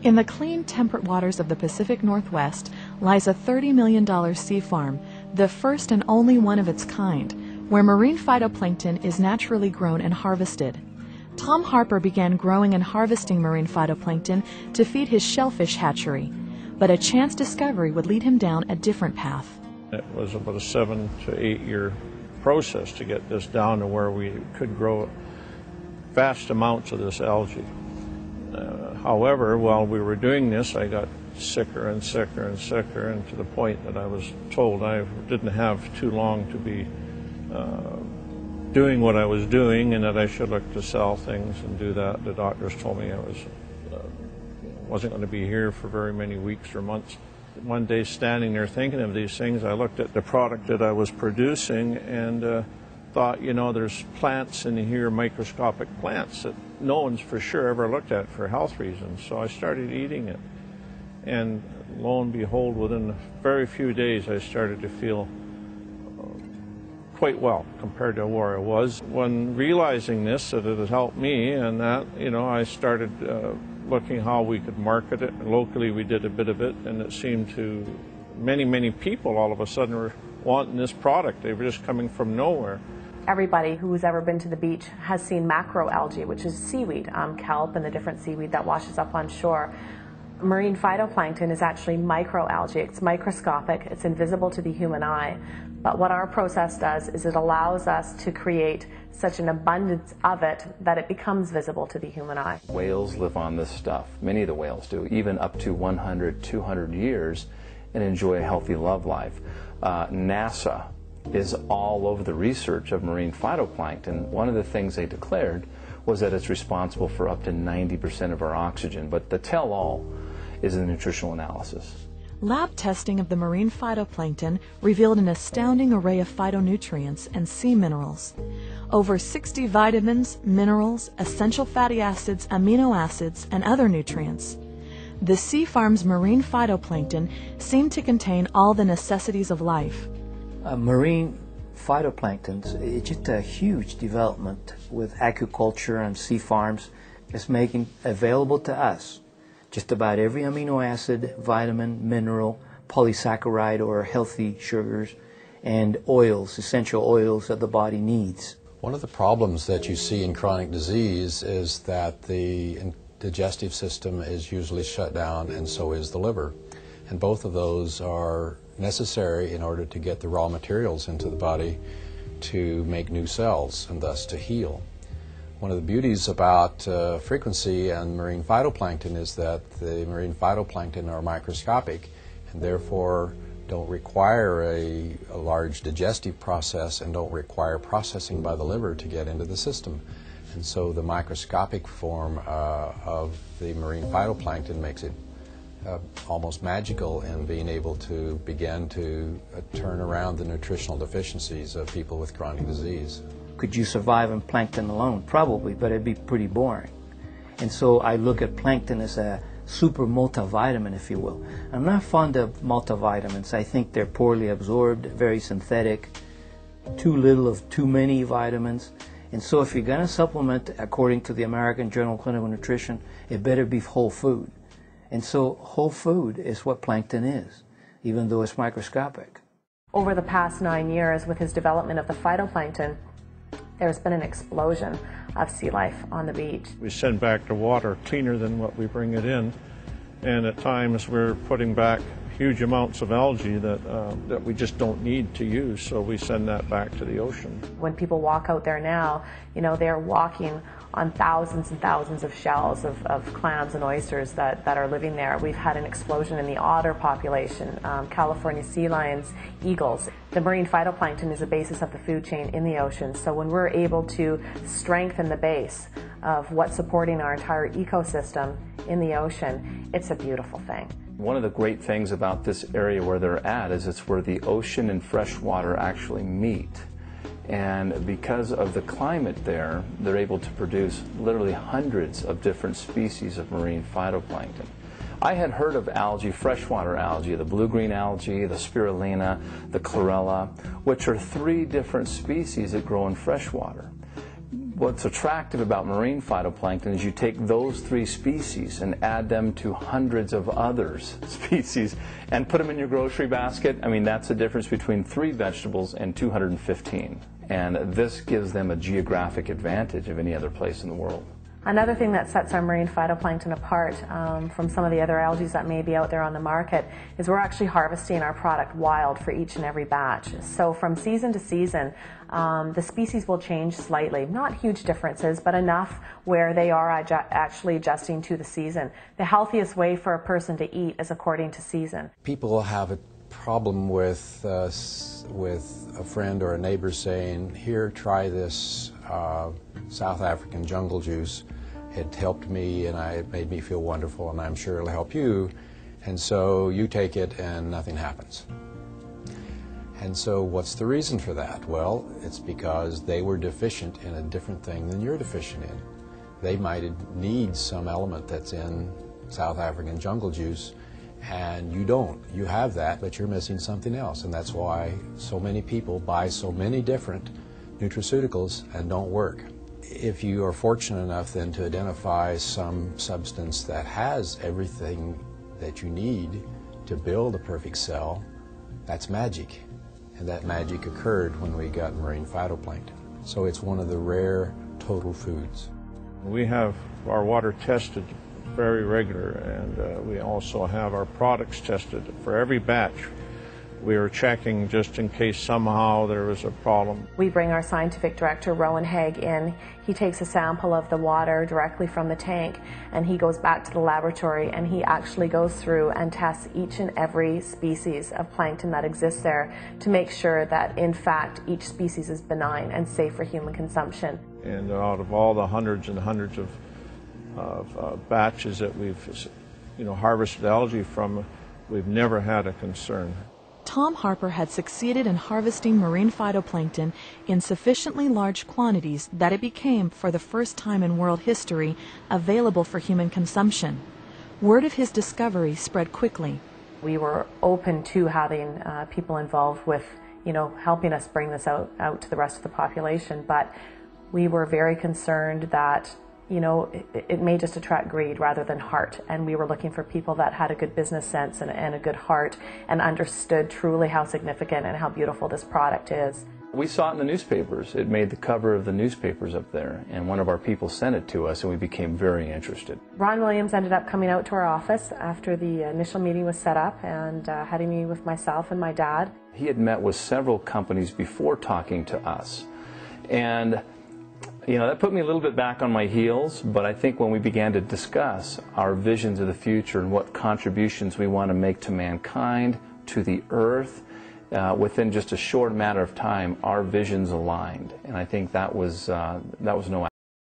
In the clean, temperate waters of the Pacific Northwest lies a $30 million sea farm, the first and only one of its kind, where marine phytoplankton is naturally grown and harvested. Tom Harper began growing and harvesting marine phytoplankton to feed his shellfish hatchery, but a chance discovery would lead him down a different path. It was about a 7 to 8 year process to get this down to where we could grow vast amounts of this algae. However, while we were doing this, I got sicker and sicker and sicker, and to the point that I was told I didn't have too long to be doing what I was doing, and that I should look to sell things and do that. The doctors told me I wasn't going to be here for very many weeks or months. One day, standing there thinking of these things, I looked at the product that I was producing and thought, you know, there's plants in here, microscopic plants, that no one's for sure ever looked at for health reasons. So I started eating it. And lo and behold, within a very few days, I started to feel quite well compared to where I was. When realizing this, that it had helped me, and that, you know, I started looking how we could market it. Locally, we did a bit of it, and it seemed to many people all of a sudden were wanting this product. They were just coming from nowhere. Everybody who's ever been to the beach has seen macroalgae, which is seaweed, kelp and the different seaweed that washes up on shore. Marine phytoplankton is actually microalgae. It's microscopic, it's invisible to the human eye. But what our process does is it allows us to create such an abundance of it that it becomes visible to the human eye. Whales live on this stuff. Many of the whales do, even up to 100, 200 years, and enjoy a healthy love life. NASA is all over the research of marine phytoplankton. One of the things they declared was that it's responsible for up to 90% of our oxygen, but the tell-all is the nutritional analysis. Lab testing of the marine phytoplankton revealed an astounding array of phytonutrients and sea minerals. Over 60 vitamins, minerals, essential fatty acids, amino acids, and other nutrients. The sea farm's marine phytoplankton seemed to contain all the necessities of life. Marine phytoplankton is just a huge development with aquaculture and sea farms. It's making available to us just about every amino acid, vitamin, mineral, polysaccharide or healthy sugars, and oils, essential oils that the body needs. One of the problems that you see in chronic disease is that the digestive system is usually shut down, and so is the liver. And both of those are necessary in order to get the raw materials into the body to make new cells and thus to heal. One of the beauties about Frequensea and marine phytoplankton is that the marine phytoplankton are microscopic and therefore don't require a large digestive process and don't require processing by the liver to get into the system. And so the microscopic form of the marine phytoplankton makes it almost magical in being able to begin to turn around the nutritional deficiencies of people with chronic disease. Could you survive on plankton alone? Probably, but it'd be pretty boring. And so I look at plankton as a super multivitamin, if you will. I'm not fond of multivitamins. I think they're poorly absorbed, very synthetic, too little of too many vitamins. And so if you're going to supplement, according to the American Journal of Clinical Nutrition, it better be whole food. And so whole food is what plankton is, even though it's microscopic. Over the past 9 years, with his development of the phytoplankton, there's been an explosion of sea life on the beach. We send back the water cleaner than what we bring it in, and at times we're putting back huge amounts of algae that we just don't need to use, so we send that back to the ocean. When people walk out there now, you know, they're walking on thousands and thousands of shells of clams and oysters that are living there. We've had an explosion in the otter population, California sea lions, eagles. The marine phytoplankton is the basis of the food chain in the ocean, so when we're able to strengthen the base of what's supporting our entire ecosystem in the ocean, it's a beautiful thing. One of the great things about this area where they're at is it's where the ocean and fresh water actually meet. And because of the climate there, they're able to produce literally hundreds of different species of marine phytoplankton. I had heard of algae, freshwater algae, the blue-green algae, the spirulina, the chlorella, which are 3 different species that grow in freshwater. what's attractive about marine phytoplankton is you take those 3 species and add them to hundreds of other species and put them in your grocery basket. I mean, that's the difference between 3 vegetables and 215. And this gives them a geographic advantage of any other place in the world. Another thing that sets our marine phytoplankton apart from some of the other algae that may be out there on the market is we're actually harvesting our product wild for each and every batch. So from season to season, the species will change slightly. Not huge differences, but enough where they are actually adjusting to the season. The healthiest way for a person to eat is according to season. People have a problem with a friend or a neighbor saying, here, try this South African jungle juice. It helped me and it made me feel wonderful, and I'm sure it'll help you. And so you take it and nothing happens. And so what's the reason for that? Well, it's because they were deficient in a different thing than you're deficient in. They might need some element that's in South African jungle juice, and you don't. You have that, but you're missing something else, and that's why so many people buy so many different nutraceuticals and don't work. If you are fortunate enough then to identify some substance that has everything that you need to build a perfect cell, that's magic. And that magic occurred when we got marine phytoplankton. So it's one of the rare total foods. We have our water tested very regular, and we also have our products tested for every batch. We are checking just in case somehow there was a problem. We bring our scientific director, Rowan Haig, in. He takes a sample of the water directly from the tank, and he goes back to the laboratory, and he actually goes through and tests each and every species of plankton that exists there to make sure that, in fact, each species is benign and safe for human consumption. And out of all the hundreds and hundreds of batches that we've harvested algae from, we've never had a concern. Tom Harper had succeeded in harvesting marine phytoplankton in sufficiently large quantities that it became, for the first time in world history, available for human consumption. Word of his discovery spread quickly. We were open to having people involved with, helping us bring this out to the rest of the population, but we were very concerned that it may just attract greed rather than heart, and we were looking for people that had a good business sense and a good heart and understood truly how significant and how beautiful this product is. We saw it in the newspapers. It made the cover of the newspapers up there, and one of our people sent it to us, and we became very interested. Ron Williams ended up coming out to our office after the initial meeting was set up and had a meeting with myself and my dad. He had met with several companies before talking to us, and that put me a little bit back on my heels, but I think when we began to discuss our visions of the future and what contributions we want to make to mankind, to the earth, within just a short matter of time, our visions aligned. And I think that was no